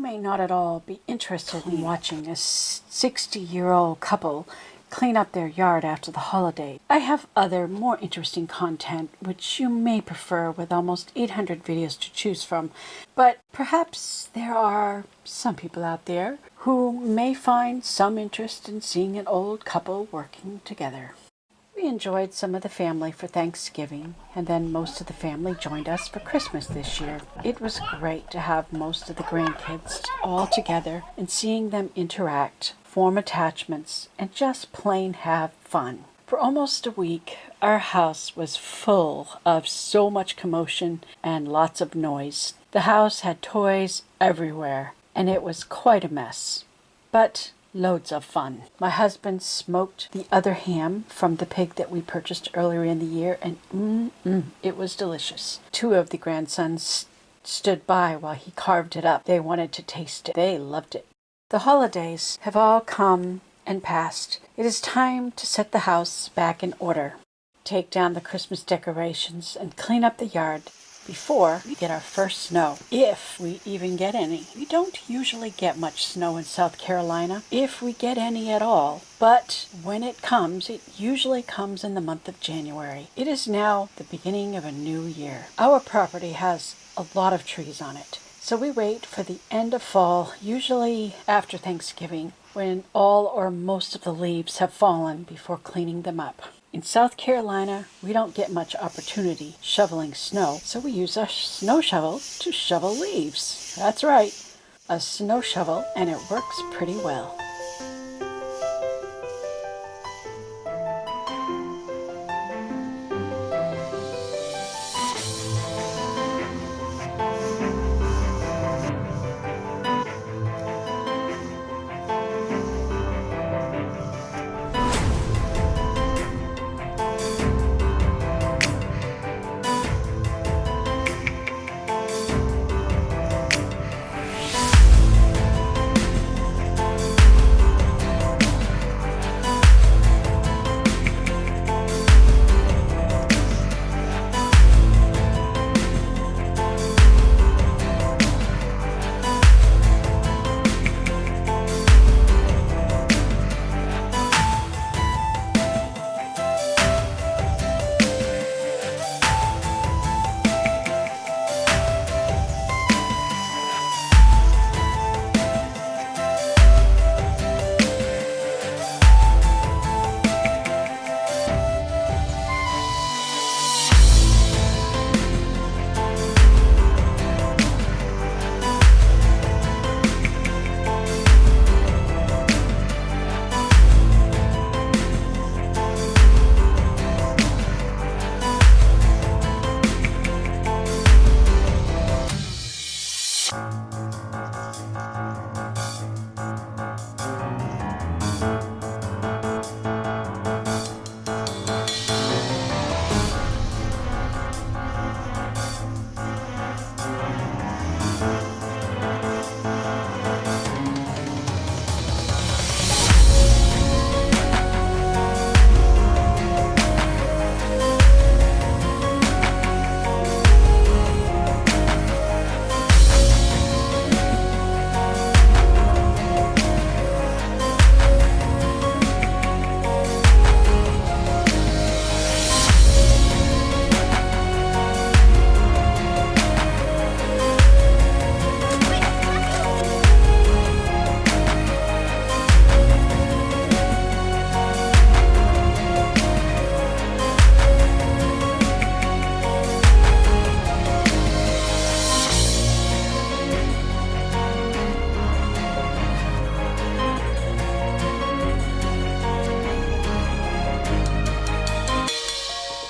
may not at all be interested in watching a 60-year-old couple clean up their yard after the holiday. I have other more interesting content which you may prefer, with almost 800 videos to choose from, but perhaps there are some people out there who may find some interest in seeing an old couple working together. We enjoyed some of the family for Thanksgiving, and then most of the family joined us for Christmas this year. It was great to have most of the grandkids all together and seeing them interact, form attachments, and just plain have fun. For almost a week, our house was full of so much commotion and lots of noise. The house had toys everywhere, and it was quite a mess, but loads of fun. My husband smoked the other ham from the pig that we purchased earlier in the year, and it was delicious. Two of the grandsons stood by while he carved it up. They wanted to taste it. They loved it. The holidays have all come and passed. It is time to set the house back in order, take down the Christmas decorations, and clean up the yard before we get our first snow, if we even get any. We don't usually get much snow in South Carolina, if we get any at all, but when it comes, it usually comes in the month of January. It is now the beginning of a new year. Our property has a lot of trees on it, so we wait for the end of fall, usually after Thanksgiving, when all or most of the leaves have fallen, before cleaning them up. In South Carolina, we don't get much opportunity shoveling snow, so we use a snow shovel to shovel leaves. That's right, a snow shovel, and it works pretty well.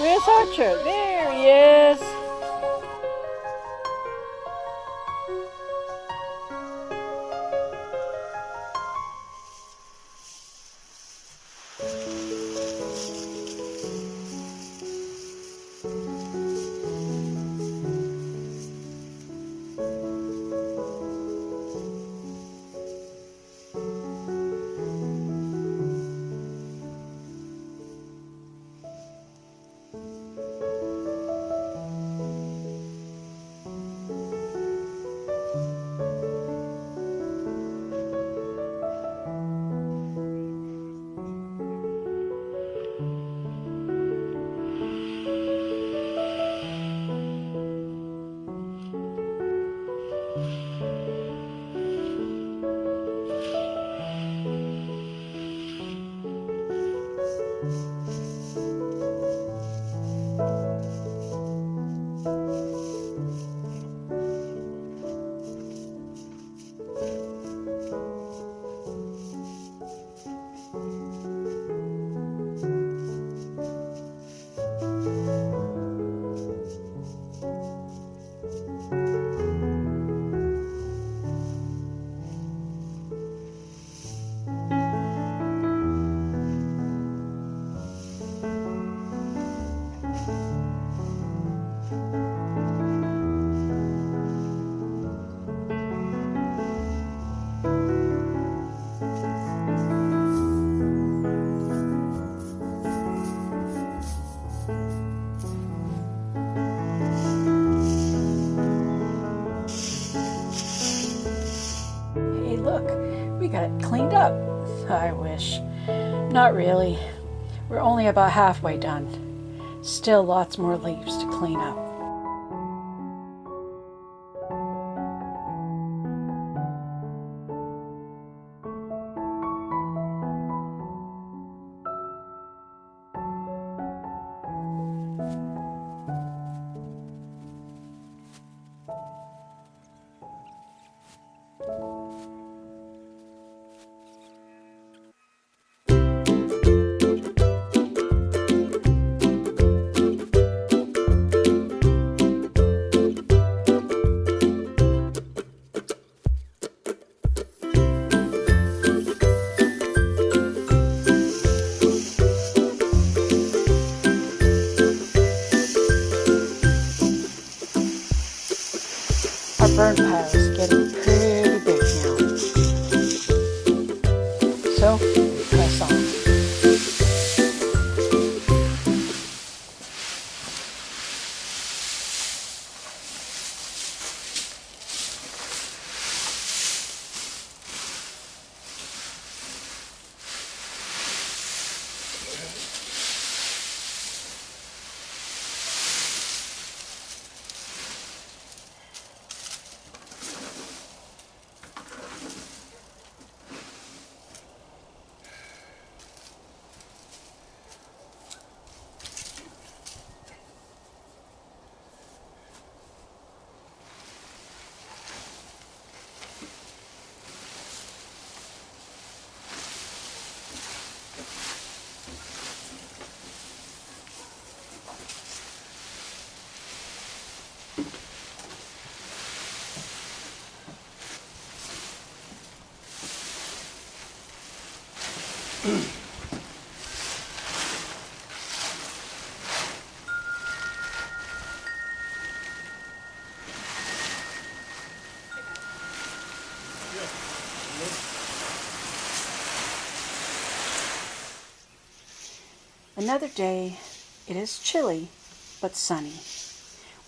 Where's Archer? There he is! it cleaned up. I wish. Not really. We're only about halfway done. Still lots more leaves to clean up. Our burn pile is getting pretty big now. So, we press on. Another day. It is chilly, but sunny.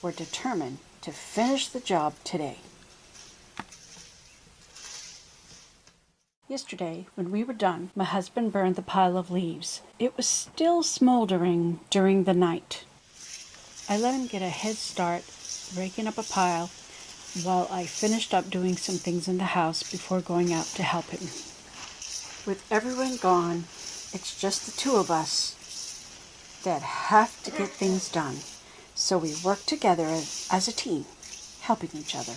We're determined to finish the job today. Yesterday, when we were done, my husband burned the pile of leaves. It was still smoldering during the night. I let him get a head start raking up a pile while I finished up doing some things in the house before going out to help him. With everyone gone, it's just the two of us that have to get things done. So we work together as a team, helping each other.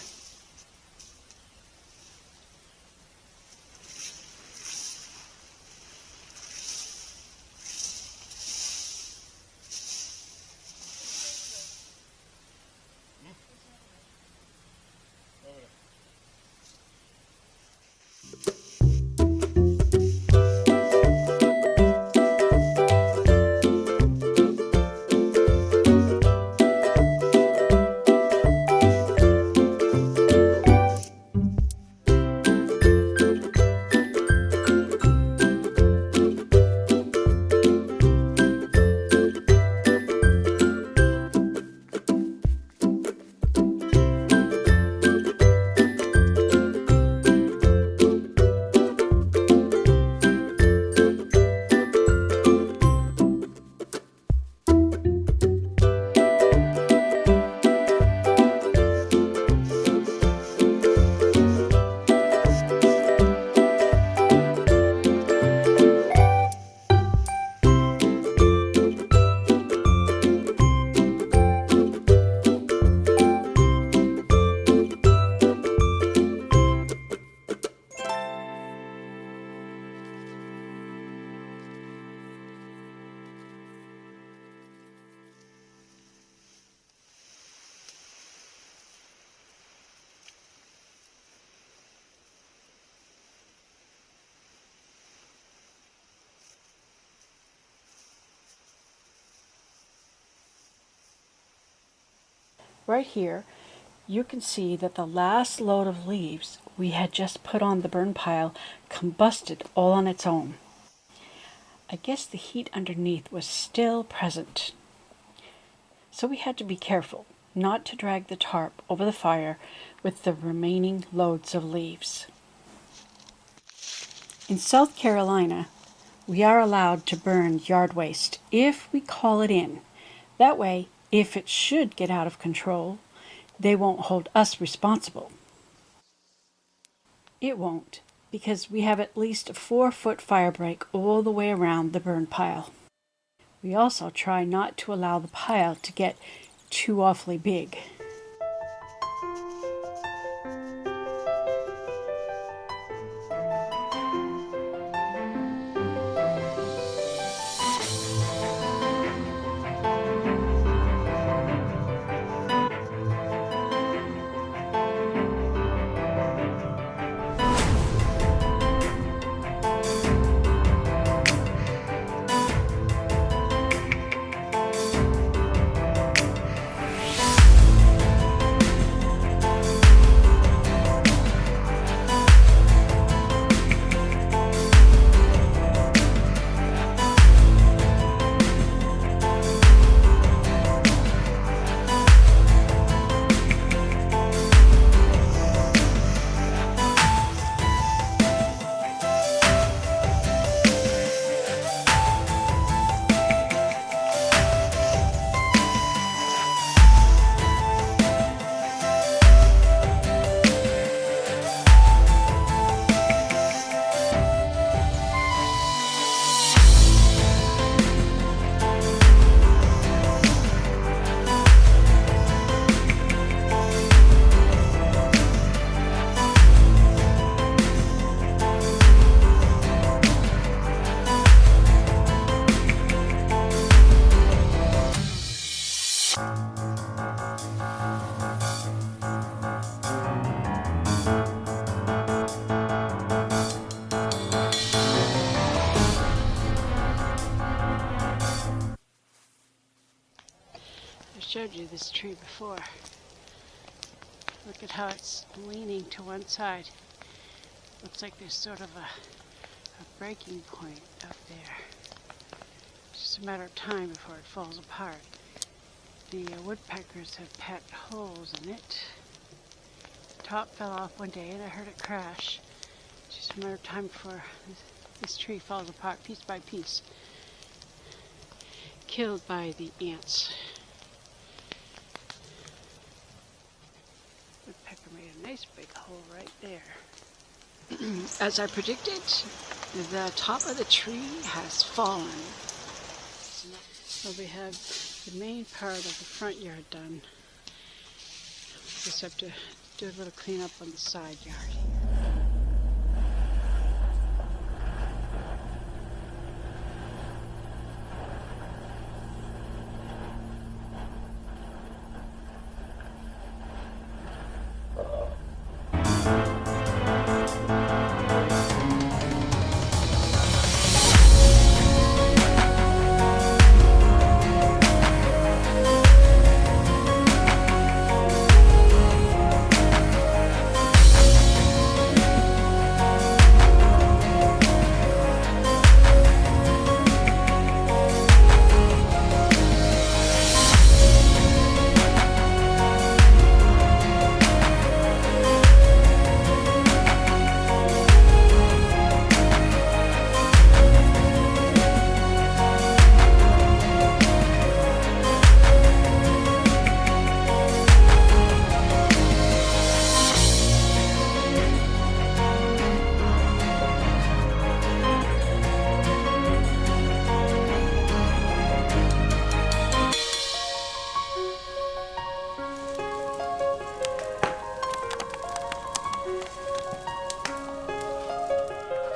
Right here, you can see that the last load of leaves we had just put on the burn pile combusted all on its own. I guess the heat underneath was still present. So we had to be careful not to drag the tarp over the fire with the remaining loads of leaves. In South Carolina, we are allowed to burn yard waste if we call it in. That way, if it should get out of control, they won't hold us responsible. It won't, because we have at least a 4-foot fire break all the way around the burn pile. We also try not to allow the pile to get too awfully big. I showed you this tree before. Look at how it's leaning to one side. Looks like there's sort of a breaking point up there. It's just a matter of time before it falls apart. The woodpeckers have pecked holes in it. The top fell off one day and I heard it crash. It's just a matter of time before this tree falls apart piece by piece. Killed by the ants. Woodpecker made a nice big hole right there. As I predicted, the top of the tree has fallen. So we have the main part of the front yard done. Just have to do a little cleanup on the side yard.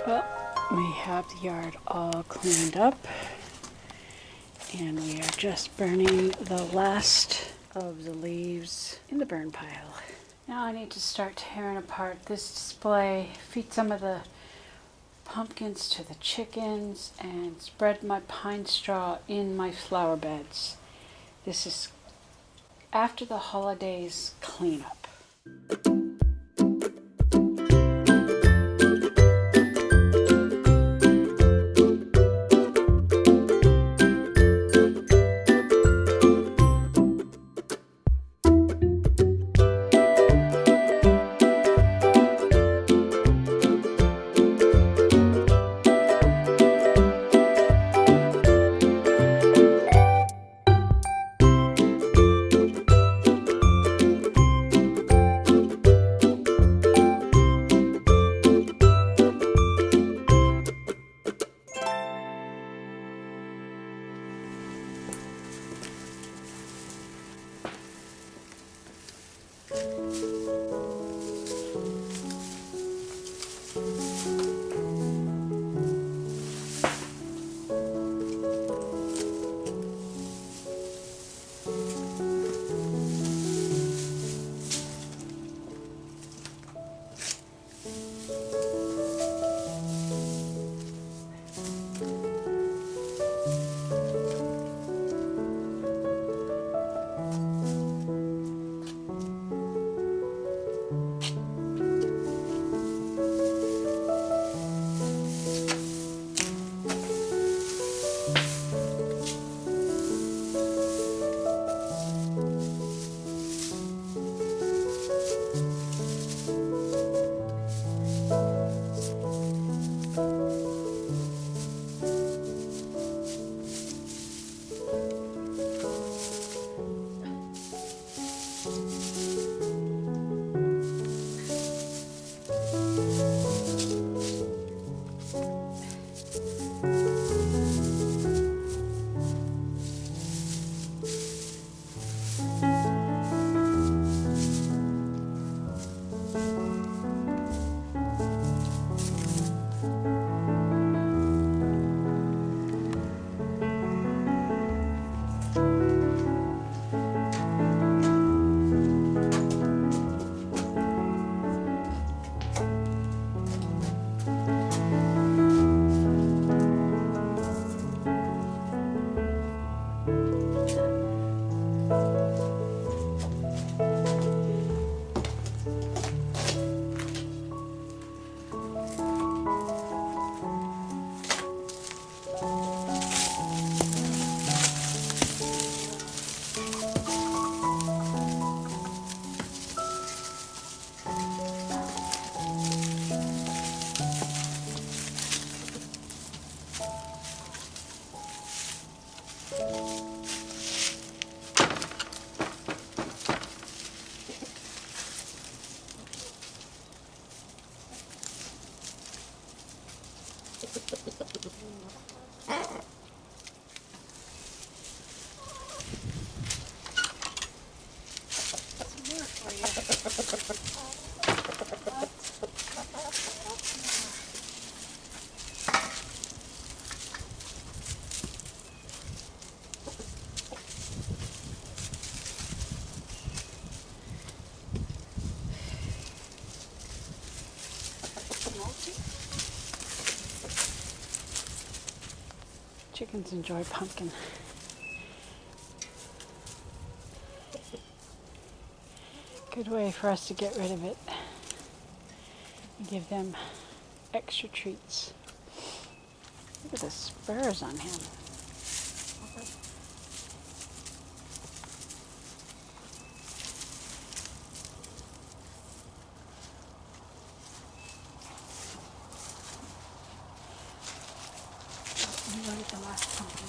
Well, we have the yard all cleaned up and we are just burning the last of the leaves in the burn pile. Now I need to start tearing apart this display, feed some of the pumpkins to the chickens, and spread my pine straw in my flower beds. This is after the holidays cleanup. Chickens enjoy pumpkin. Good way for us to get rid of it. Give them extra treats. Look at the spurs on him. You look at the last pumpkin.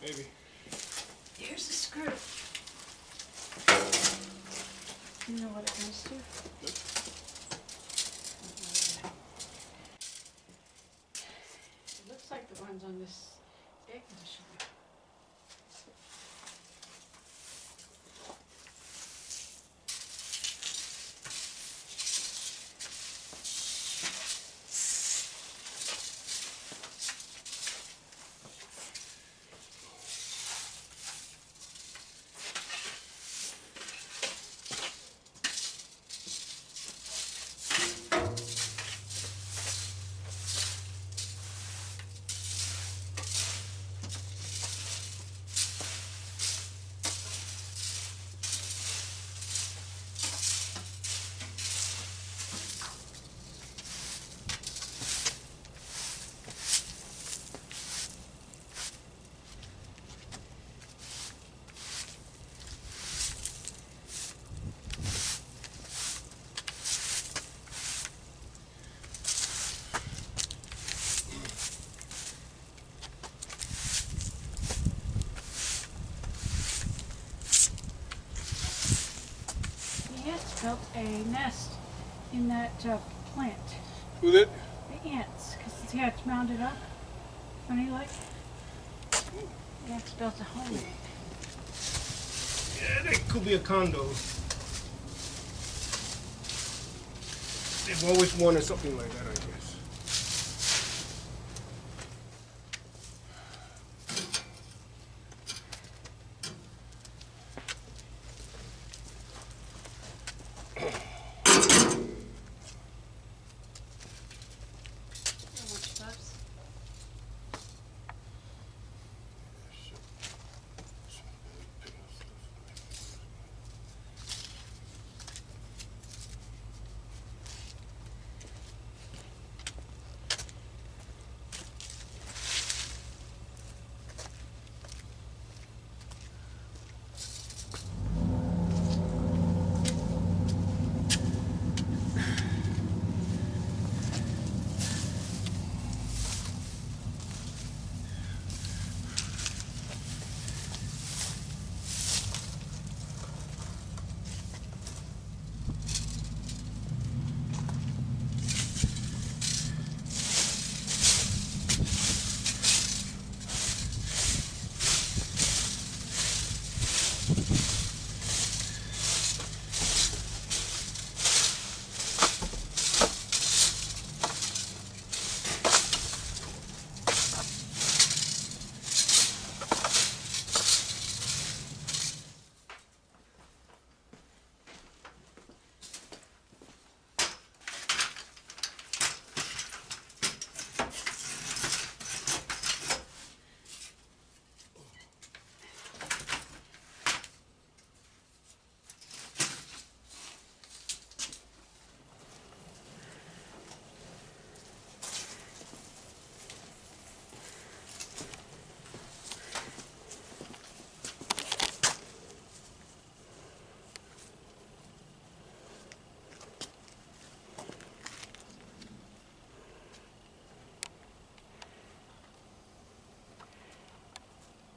Maybe. Here's the screw. You know what it goes to? Yep. It looks like the ones on this air conditioner. The ants built a nest in that plant. Who did? The ants, because see how it's mounded up? Funny like? The ants built a home. Yeah, that could be a condo. They've always wanted something like that, I guess. How much loves?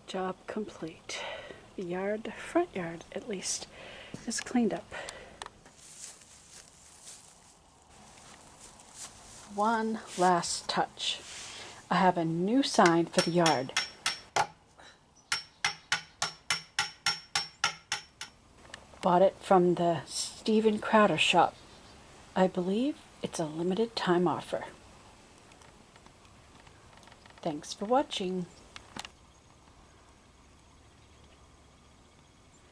Job complete. The yard, the front yard at least, is cleaned up. One last touch. I have a new sign for the yard. Bought it from the Stephen Crowder shop. I believe it's a limited time offer. Thanks for watching.